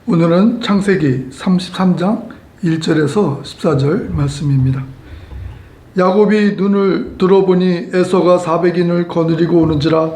오늘은 창세기 33장 1절에서 14절 말씀입니다. 야곱이 눈을 들어보니 에서가 400인을 거느리고 오는지라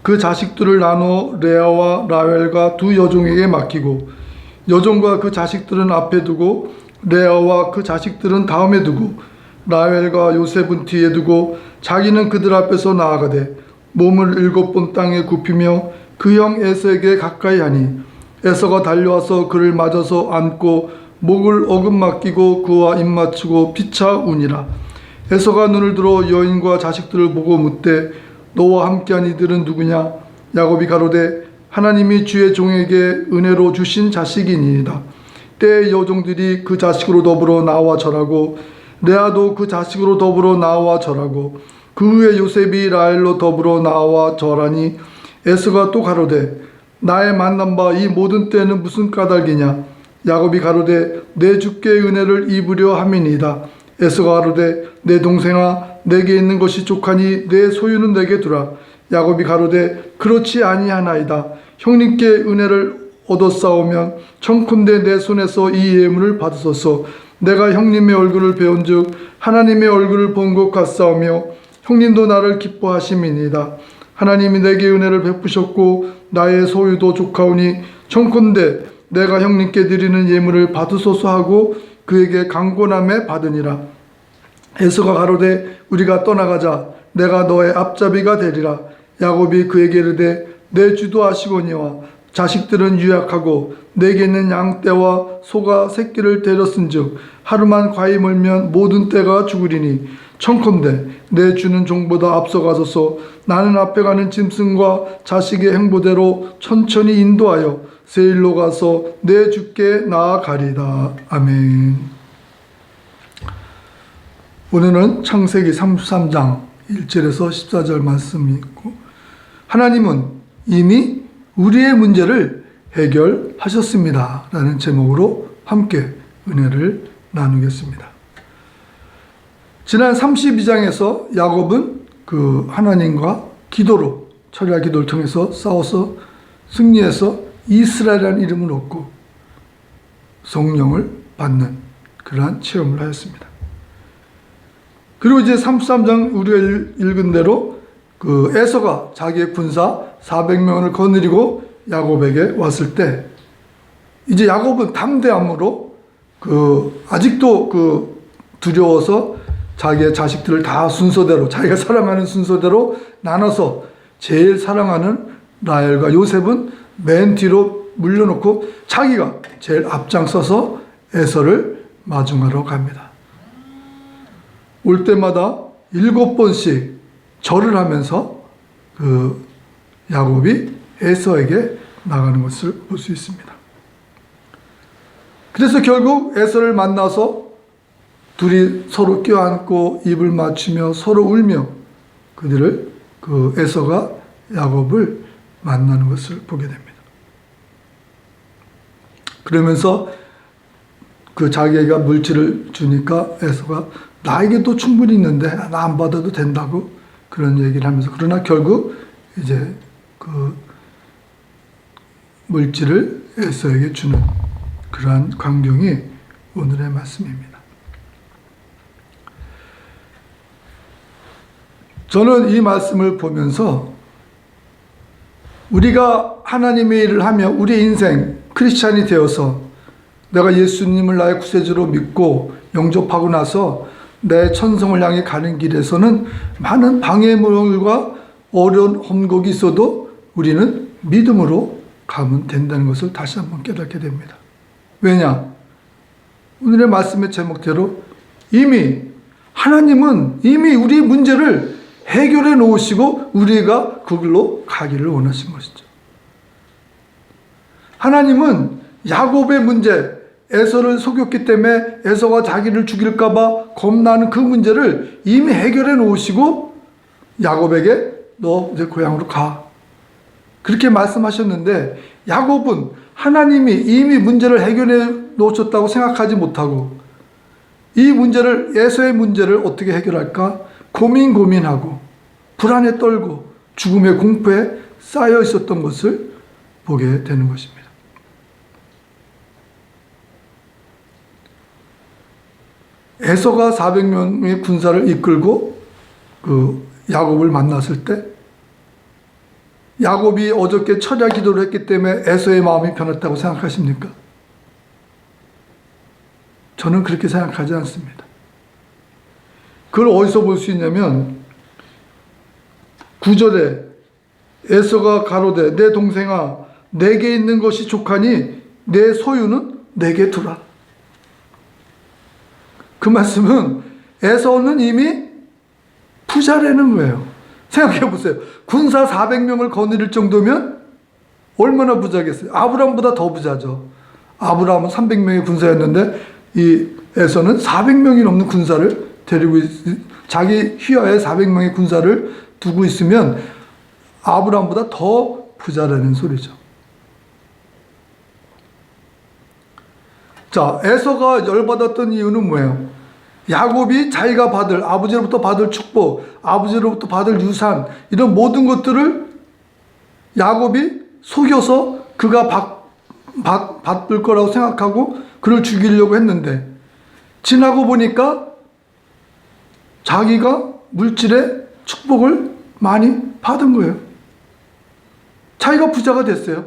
그 자식들을 나누어 레아와 라헬과 두 여종에게 맡기고 여종과 그 자식들은 앞에 두고 레아와 그 자식들은 다음에 두고 라헬과 요셉은 뒤에 두고 자기는 그들 앞에서 나아가되 몸을 7번 땅에 굽히며 그 형 에서에게 가까이 하니 에서가 달려와서 그를 맞아서 안고 목을 어긋맞기고 그와 입맞추고 피차 우니라. 에서가 눈을 들어 여인과 자식들을 보고 묻되 너와 함께한 이들은 누구냐? 야곱이 가로되 하나님이 주의 종에게 은혜로 주신 자식이니이다. 때의 여종들이 그 자식으로 더불어 나와 절하고 레아도 그 자식으로 더불어 나와 절하고 그 후에 요셉이 라헬로 더불어 나와 절하니 에서가 또 가로되 나의 만난 바 이 모든 때는 무슨 까닭이냐? 야곱이 가로되 내 주께 은혜를 입으려 함이니이다. 에서가 가로되 내 동생아 내게 있는 것이 족하니 내 소유는 내게 두라. 야곱이 가로되 그렇지 아니하나이다. 형님께 은혜를 얻었사오면 청컨대 내 손에서 이 예물을 받으소서. 내가 형님의 얼굴을 배운즉 하나님의 얼굴을 본 것 같사오며 형님도 나를 기뻐하심이니이다. 하나님이 내게 은혜를 베푸셨고 나의 소유도 족하오니 청컨대 내가 형님께 드리는 예물을 받으소서 하고 그에게 강권함에 받으니라. 에서가 가로되 우리가 떠나가자. 내가 너의 앞잡이가 되리라. 야곱이 그에게 이르되 내 주도 아시거니와 자식들은 유약하고 내게 있는 양떼와 소가 새끼를 데렸은즉 하루만 과히 멀면 모든 떼가 죽으리니 청컨대 내 주는 종보다 앞서가소서. 나는 앞에 가는 짐승과 자식의 행보대로 천천히 인도하여 세일로 가서 내 주께 나아가리다. 아멘. 오늘은 창세기 33장 1절에서 14절 말씀이 있고 하나님은 이미 우리의 문제를 해결하셨습니다 라는 제목으로 함께 은혜를 나누겠습니다. 지난 32장에서 야곱은 그 하나님과 기도로 철야 기도를 통해서 싸워서 승리해서 이스라엘이라는 이름을 얻고 성령을 받는 그러한 체험을 하였습니다. 그리고 이제 33장 우리가 읽은 대로 그 에서가 자기의 군사 400명을 거느리고 야곱에게 왔을 때 이제 야곱은 담대함으로 아직도 두려워서 자기의 자식들을 다 순서대로 자기가 사랑하는 순서대로 나눠서 제일 사랑하는 라헬과 요셉은 맨 뒤로 물려놓고 자기가 제일 앞장서서 에서를 마중하러 갑니다. 올 때마다 7번씩 절을 하면서 야곱이 에서에게 나가는 것을 볼 수 있습니다. 그래서 결국 에서를 만나서 둘이 서로 껴안고 입을 맞추며 서로 울며 그들을 에서가 야곱을 만나는 것을 보게 됩니다. 그러면서 자기가 물질을 주니까 에서가 나에게도 충분히 있는데 나 안 받아도 된다고 그런 얘기를 하면서 그러나 결국 이제 물질을 에서에게 주는 그러한 광경이 오늘의 말씀입니다. 저는 이 말씀을 보면서 우리가 하나님의 일을 하며 우리 인생 크리스찬이 되어서 내가 예수님을 나의 구세주로 믿고 영접하고 나서 내 천성을 향해 가는 길에서는 많은 방해물과 어려운 험곡이 있어도 우리는 믿음으로 가면 된다는 것을 다시 한번 깨닫게 됩니다. 왜냐? 오늘의 말씀의 제목대로 하나님은 이미 우리 문제를 해결해 놓으시고 우리가 그걸로 가기를 원하신 것이죠. 하나님은 야곱의 문제, 에서를 속였기 때문에 에서가 자기를 죽일까 봐 겁나는 그 문제를 이미 해결해 놓으시고 야곱에게 너 이제 고향으로 가. 그렇게 말씀하셨는데 야곱은 하나님이 이미 문제를 해결해 놓으셨다고 생각하지 못하고 이 문제를, 에서의 문제를 어떻게 해결할까 고민하고 불안에 떨고 죽음의 공포에 쌓여 있었던 것을 보게 되는 것입니다. 에서가 400명의 군사를 이끌고 그 야곱을 만났을 때 야곱이 어저께 철야 기도를 했기 때문에 에서의 마음이 변했다고 생각하십니까? 저는 그렇게 생각하지 않습니다. 그걸 어디서 볼 수 있냐면 9절에 에서가 가로되 내 동생아 내게 있는 것이 족하니 내 소유는 내게 두라. 그 말씀은 에서는 이미 부자라는 거예요. 생각해 보세요. 군사 400명을 거느릴 정도면 얼마나 부자겠어요. 아브라함보다 더 부자죠. 아브라함은 300명의 군사였는데 이 에서는 400명이 넘는 군사를 데리고 자기 휘하에 400명의 군사를 두고 있으면 아브라함보다 더 부자라는 소리죠. 자, 에서가 열받았던 이유는 뭐예요? 야곱이 자기가 받을, 아버지로부터 받을 축복, 아버지로부터 받을 유산, 이런 모든 것들을 야곱이 속여서 그가 받을 거라고 생각하고 그를 죽이려고 했는데, 지나고 보니까 자기가 물질의 축복을 많이 받은 거예요. 자기가 부자가 됐어요.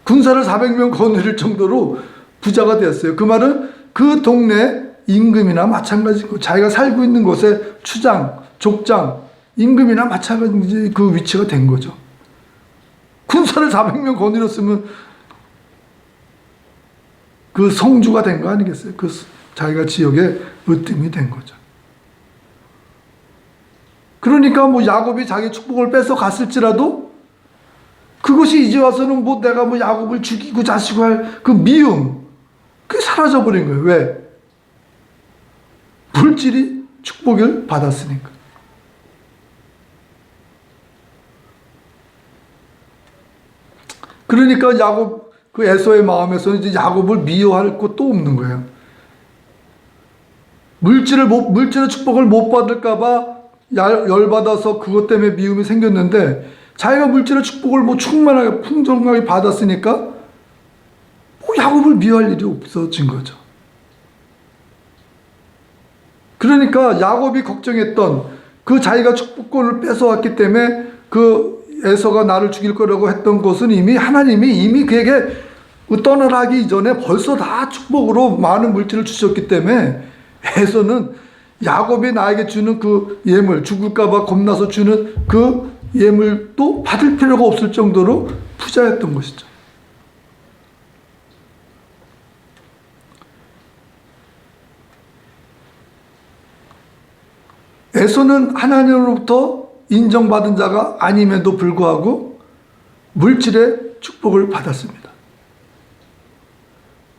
군사를 400명 거느릴 정도로 부자가 되었어요. 그 말은 그 동네 임금이나 마찬가지고 자기가 살고 있는 곳에 추장, 족장, 임금이나 마찬가지 그 위치가 된 거죠. 군사를 400명 거느렸으면 그 성주가 된 거 아니겠어요? 그 자기가 지역에 으뜸이 된 거죠. 그러니까 뭐 야곱이 자기 축복을 뺏어 갔을지라도 그것이 이제 와서는 뭐 내가 뭐 야곱을 죽이고 자시고 할 그 미움, 그게 사라져 버린 거예요. 왜? 물질이 축복을 받았으니까. 그러니까 야곱, 그 에서의 마음에서는 이제 야곱을 미워할 것도 없는 거예요. 물질의 축복을 못 받을까봐 열받아서 그것 때문에 미움이 생겼는데, 자기가 물질의 축복을 뭐 충만하게 풍성하게 받았으니까 뭐 야곱을 미워할 일이 없어진 거죠. 그러니까 야곱이 걱정했던 그 자기가 축복권을 뺏어왔기 때문에 그 에서가 나를 죽일 거라고 했던 것은 하나님이 그에게 떠나라 하기 이전에 벌써 다 축복으로 많은 물질을 주셨기 때문에 에서는 야곱이 나에게 주는 그 예물, 죽을까봐 겁나서 주는 그 예물도 받을 필요가 없을 정도로 부자였던 것이죠. 에서는 하나님으로부터 인정받은 자가 아님에도 불구하고 물질의 축복을 받았습니다.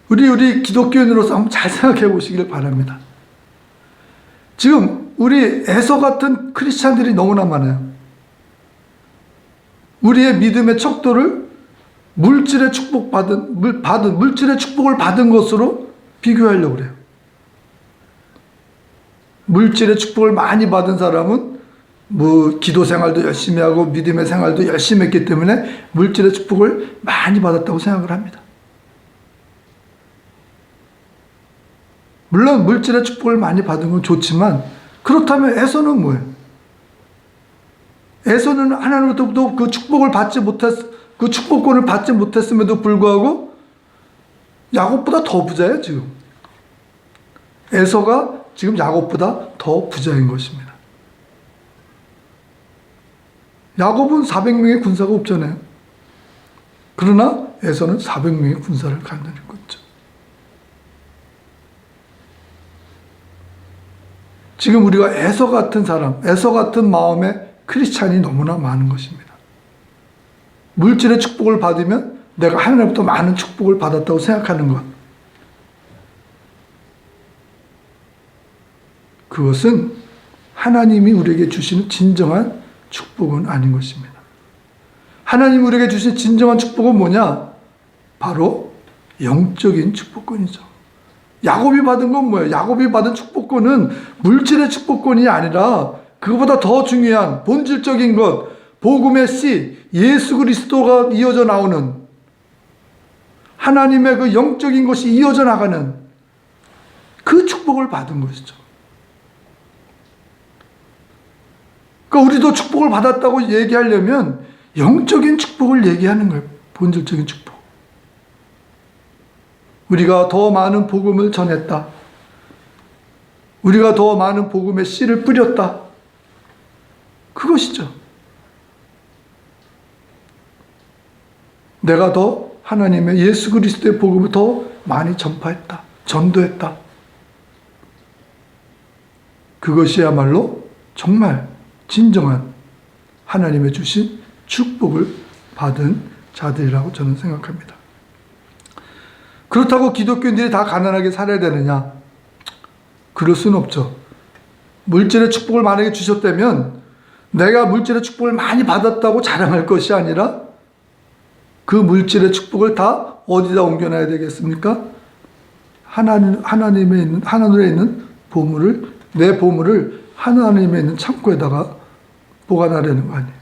우리 기독교인으로서 한번 잘 생각해 보시길 바랍니다. 지금 우리 에서 같은 크리스찬들이 너무나 많아요. 우리의 믿음의 척도를 물질의 축복을 받은 것으로 비교하려고 그래요. 물질의 축복을 많이 받은 사람은 뭐 기도 생활도 열심히 하고 믿음의 생활도 열심히 했기 때문에 물질의 축복을 많이 받았다고 생각을 합니다. 물론 물질의 축복을 많이 받은 건 좋지만, 그렇다면 에서는 뭐예요? 에서는 하나님으로부터 그 축복권을 받지 못했음에도 불구하고 야곱보다 더 부자예요, 지금. 에서가 지금 야곱보다 더 부자인 것입니다. 야곱은 400명의 군사가 없잖아요. 그러나 에서는 400명의 군사를 갖는 거죠. 지금 우리가 에서 같은 사람, 에서 같은 마음의 크리스찬이 너무나 많은 것입니다. 물질의 축복을 받으면 내가 하나님부터 많은 축복을 받았다고 생각하는 것. 그것은 하나님이 우리에게 주시는 진정한 축복은 아닌 것입니다. 하나님이 우리에게 주신 진정한 축복은 뭐냐? 바로 영적인 축복권이죠. 야곱이 받은 건 뭐예요? 야곱이 받은 축복권은 물질의 축복권이 아니라 그것보다 더 중요한 본질적인 것, 복음의 씨, 예수 그리스도가 이어져 나오는 하나님의 그 영적인 것이 이어져 나가는 그 축복을 받은 것이죠. 그러니까 우리도 축복을 받았다고 얘기하려면 영적인 축복을 얘기하는 거예요. 본질적인 축복. 우리가 더 많은 복음을 전했다. 우리가 더 많은 복음의 씨를 뿌렸다. 그것이죠. 내가 더 하나님의 예수 그리스도의 복음을 더 많이 전파했다. 전도했다. 그것이야말로 정말 진정한 하나님의 주신 축복을 받은 자들이라고 저는 생각합니다. 그렇다고 기독교인들이 다 가난하게 살아야 되느냐? 그럴 수는 없죠. 물질의 축복을 만약에 주셨다면 내가 물질의 축복을 많이 받았다고 자랑할 것이 아니라 그 물질의 축복을 다 어디다 옮겨놔야 되겠습니까? 하나님에 있는, 하늘에 있는 보물을, 내 보물을 하나님에 있는 창고에다가 보관하려는 거 아니에요.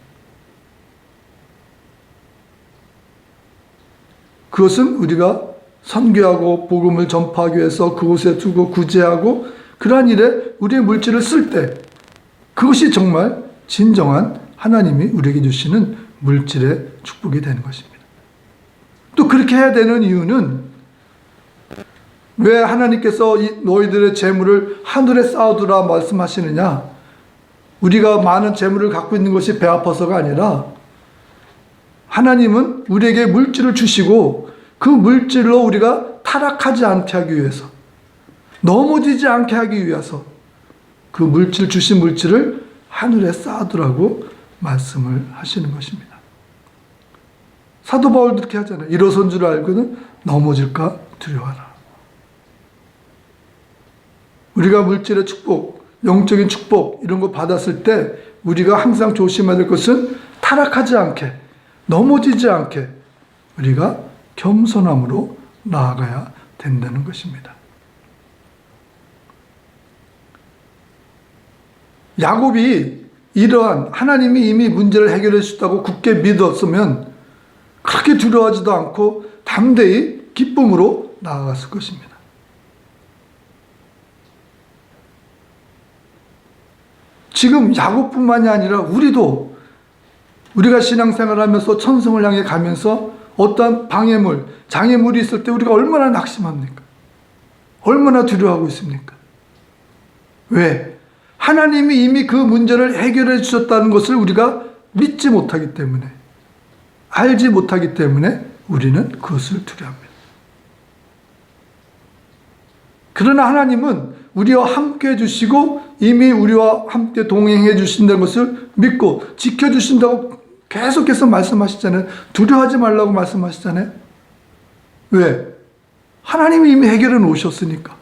그것은 우리가 선교하고 복음을 전파하기 위해서 그곳에 두고 구제하고 그러한 일에 우리의 물질을 쓸 때 그것이 정말 진정한 하나님이 우리에게 주시는 물질의 축복이 되는 것입니다. 또 그렇게 해야 되는 이유는 왜 하나님께서 너희들의 재물을 하늘에 쌓아두라 말씀하시느냐? 우리가 많은 재물을 갖고 있는 것이 배 아파서가 아니라 하나님은 우리에게 물질을 주시고 그 물질로 우리가 타락하지 않게 하기 위해서, 넘어지지 않게 하기 위해서 그 물질, 주신 물질을 하늘에 쌓아두라고 말씀을 하시는 것입니다. 사도 바울도 그렇게 하잖아요. 일어선 줄 알고는 넘어질까 두려워하라. 우리가 물질의 축복, 영적인 축복 이런 거 받았을 때 우리가 항상 조심해야 될 것은 타락하지 않게, 넘어지지 않게 우리가 겸손함으로 나아가야 된다는 것입니다. 야곱이 이러한 하나님이 이미 문제를 해결해 주셨다고 굳게 믿었으면 그렇게 두려워하지도 않고 담대히 기쁨으로 나아갔을 것입니다. 지금 야곱뿐만이 아니라 우리도 우리가 신앙생활을 하면서 천성을 향해 가면서 어떠한 방해물, 장애물이 있을 때 우리가 얼마나 낙심합니까? 얼마나 두려워하고 있습니까? 왜? 하나님이 이미 그 문제를 해결해 주셨다는 것을 우리가 믿지 못하기 때문에, 알지 못하기 때문에 우리는 그것을 두려워합니다. 그러나 하나님은 우리와 함께 해주시고 이미 우리와 함께 동행해 주신다는 것을 믿고 지켜주신다고 계속해서 말씀하시잖아요. 두려워하지 말라고 말씀하시잖아요. 왜? 하나님이 이미 해결해 놓으셨으니까.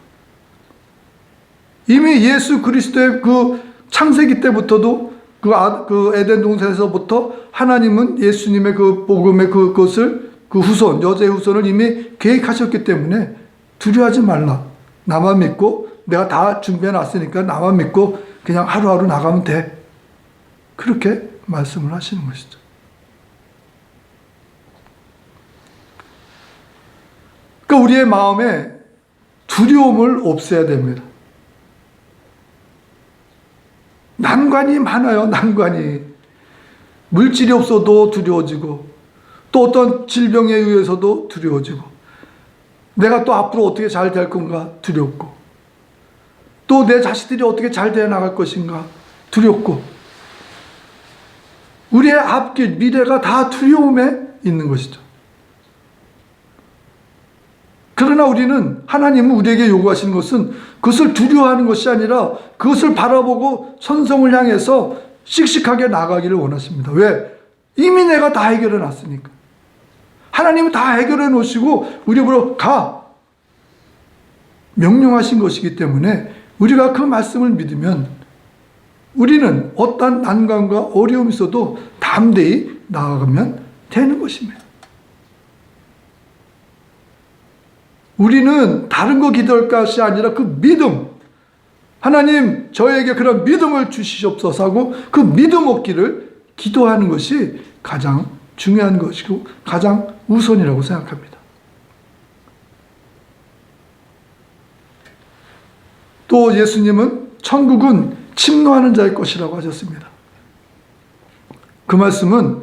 이미 예수 그리스도의 그 창세기 때부터도 그 에덴 동산에서부터 하나님은 예수님의 그 복음의 그것을 그 후손, 여자의 후손을 이미 계획하셨기 때문에 두려워하지 말라. 나만 믿고 내가 다 준비해 놨으니까 나만 믿고 그냥 하루하루 나가면 돼. 그렇게 말씀을 하시는 것이죠. 그러니까 우리의 마음에 두려움을 없애야 됩니다. 난관이 많아요. 난관이. 물질이 없어도 두려워지고 또 어떤 질병에 의해서도 두려워지고 내가 또 앞으로 어떻게 잘 될 건가 두렵고 또 내 자식들이 어떻게 잘 되어 나갈 것인가 두렵고 우리의 앞길 미래가 다 두려움에 있는 것이죠. 그러나 우리는 하나님은 우리에게 요구하시는 것은 그것을 두려워하는 것이 아니라 그것을 바라보고 천성을 향해서 씩씩하게 나가기를 원하십니다. 왜? 이미 내가 다 해결해 놨으니까. 하나님은 다 해결해 놓으시고 우리로 가 명령하신 것이기 때문에 우리가 그 말씀을 믿으면 우리는 어떠한 난관과 어려움이 있어도 담대히 나아가면 되는 것입니다. 우리는 다른 거 기도할 것이 아니라 그 믿음, 하나님 저에게 그런 믿음을 주시옵소서 하고 그 믿음 얻기를 기도하는 것이 가장 중요한 것이고 가장 우선이라고 생각합니다. 또 예수님은 천국은 침노하는 자의 것이라고 하셨습니다. 그 말씀은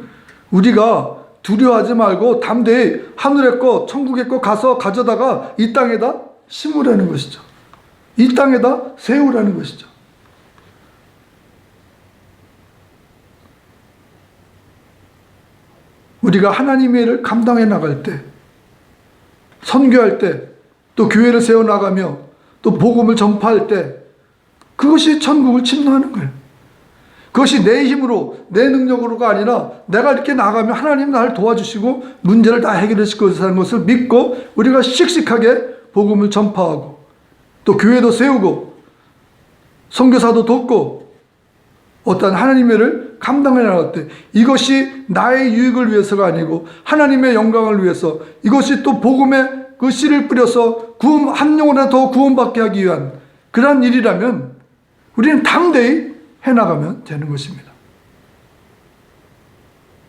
우리가 두려워하지 말고 담대히 하늘의 것, 천국의 것 가서 가져다가 이 땅에다 심으라는 것이죠. 이 땅에다 세우라는 것이죠. 우리가 하나님의 일을 감당해 나갈 때, 선교할 때, 또 교회를 세워나가며 또 복음을 전파할 때 그것이 천국을 침노하는 거예요. 그것이 내 힘으로, 내 능력으로가 아니라 내가 이렇게 나가면 하나님 나를 도와주시고 문제를 다 해결해 줄 것이라는 것을 믿고 우리가 씩씩하게 복음을 전파하고 또 교회도 세우고 선교사도 돕고 어떤 하나님의 일을 감당해 나갈 때 이것이 나의 유익을 위해서가 아니고 하나님의 영광을 위해서 이것이 또 복음의 그 씨를 뿌려서 한 영혼이라도 더 구원받게 하기 위한 그러한 일이라면 우리는 담대히 해나가면 되는 것입니다.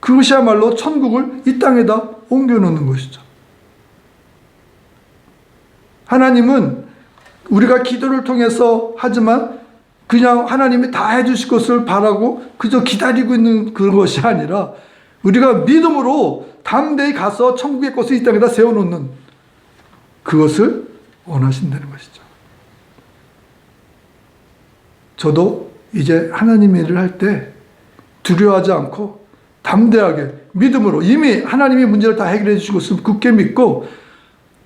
그것이야말로 천국을 이 땅에다 옮겨놓는 것이죠. 하나님은 우리가 기도를 통해서 하지만 그냥 하나님이 다 해주실 것을 바라고 그저 기다리고 있는 그런 것이 아니라 우리가 믿음으로 담대히 가서 천국의 것을 이 땅에다 세워놓는 그것을 원하신다는 것이죠. 저도 이제 하나님의 일을 할 때 두려워하지 않고 담대하게 믿음으로 이미 하나님이 문제를 다 해결해 주신 것을 굳게 믿고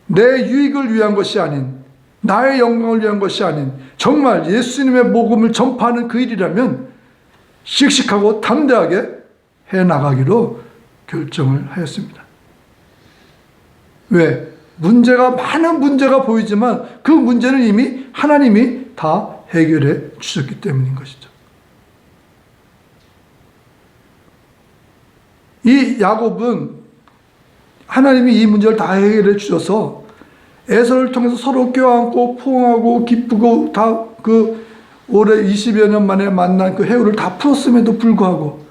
내 유익을 위한 것이 아닌 나의 영광을 위한 것이 아닌 정말 예수님의 복음을 전파하는 그 일이라면 씩씩하고 담대하게 해나가기로 결정을 하였습니다. 왜? 많은 문제가 보이지만 그 문제는 이미 하나님이 다 해결해 주셨기 때문인 것이죠. 이 야곱은 하나님이 이 문제를 다 해결해 주셔서 에서를 통해서 서로 껴안고 포옹하고 기쁘고 다 그 올해 20여 년 만에 만난 그 해후를 다 풀었음에도 불구하고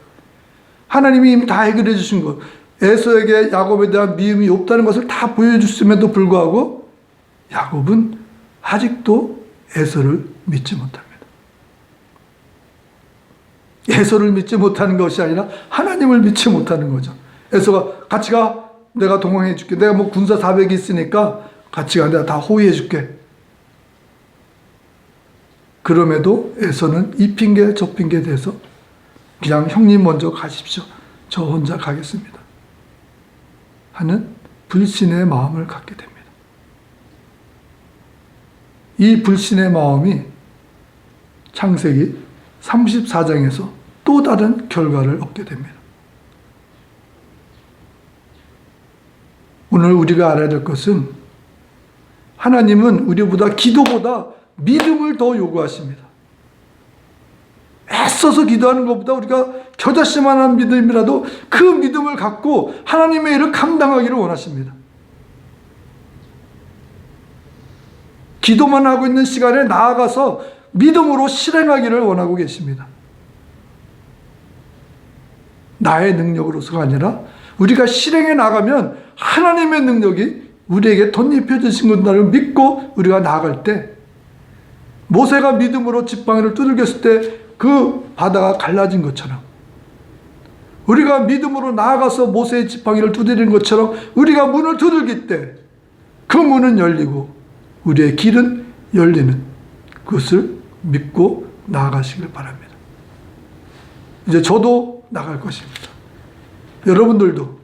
하나님이 이미 다 해결해 주신 것, 에서에게 야곱에 대한 미움이 없다는 것을 다 보여줬음에도 불구하고 야곱은 아직도 에서를 믿지 못합니다. 에서를 믿지 못하는 것이 아니라 하나님을 믿지 못하는 거죠. 에서가 같이 가, 내가 동행해 줄게. 내가 뭐 군사 400이 있으니까 같이 가, 내가 다 호위해 줄게. 그럼에도 에서는 이 핑계 저 핑계 대서 그냥 형님 먼저 가십시오. 저 혼자 가겠습니다. 하는 불신의 마음을 갖게 됩니다. 이 불신의 마음이 창세기 34장에서 또 다른 결과를 얻게 됩니다. 오늘 우리가 알아야 될 것은 하나님은 우리보다 기도보다 믿음을 더 요구하십니다. 애써서 기도하는 것보다 우리가 겨자씨만한 믿음이라도 그 믿음을 갖고 하나님의 일을 감당하기를 원하십니다. 기도만 하고 있는 시간에 나아가서 믿음으로 실행하기를 원하고 계십니다. 나의 능력으로서가 아니라 우리가 실행해 나가면 하나님의 능력이 우리에게 덧입혀 주신 것을 믿고 우리가 나아갈 때 모세가 믿음으로 지팡이를 두들겼을 때 그 바다가 갈라진 것처럼 우리가 믿음으로 나아가서 모세의 지팡이를 두드리는 것처럼 우리가 문을 두들길 때 그 문은 열리고 우리의 길은 열리는 그것을 믿고 나아가시길 바랍니다. 이제 저도 나갈 것입니다. 여러분들도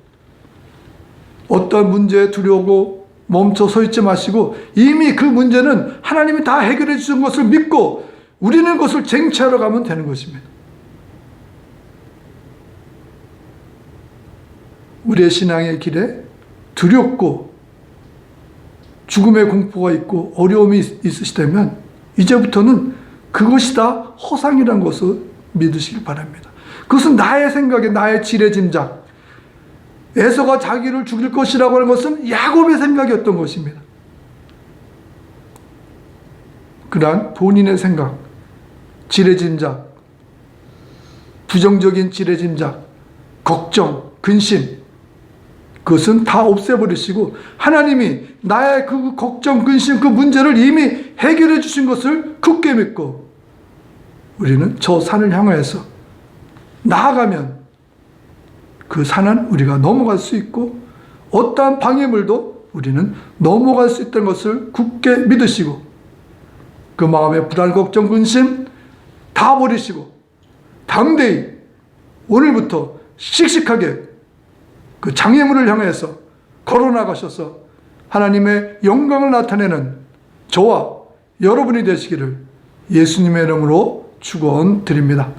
어떤 문제에 두려우고 멈춰 서 있지 마시고 이미 그 문제는 하나님이 다 해결해 주신 것을 믿고 우리는 그것을 쟁취하러 가면 되는 것입니다. 우리의 신앙의 길에 두렵고 죽음의 공포가 있고 어려움이 있으시다면 이제부터는 그것이 다 허상이라는 것을 믿으시기 바랍니다. 그것은 나의 생각에 나의 지레짐작, 에서가 자기를 죽일 것이라고 하는 것은 야곱의 생각이었던 것입니다. 그러한 본인의 생각, 지레짐작, 부정적인 지레짐작, 걱정, 근심, 그것은 다 없애버리시고 하나님이 나의 그 걱정, 근심, 그 문제를 이미 해결해 주신 것을 굳게 믿고 우리는 저 산을 향하여서 나아가면 그 산은 우리가 넘어갈 수 있고 어떠한 방해물도 우리는 넘어갈 수 있다는 것을 굳게 믿으시고 그 마음의 불안, 걱정, 근심 다 버리시고 담대히 오늘부터 씩씩하게 그 장애물을 향해서 걸어나가셔서 하나님의 영광을 나타내는 저와 여러분이 되시기를 예수님의 이름으로 축원드립니다.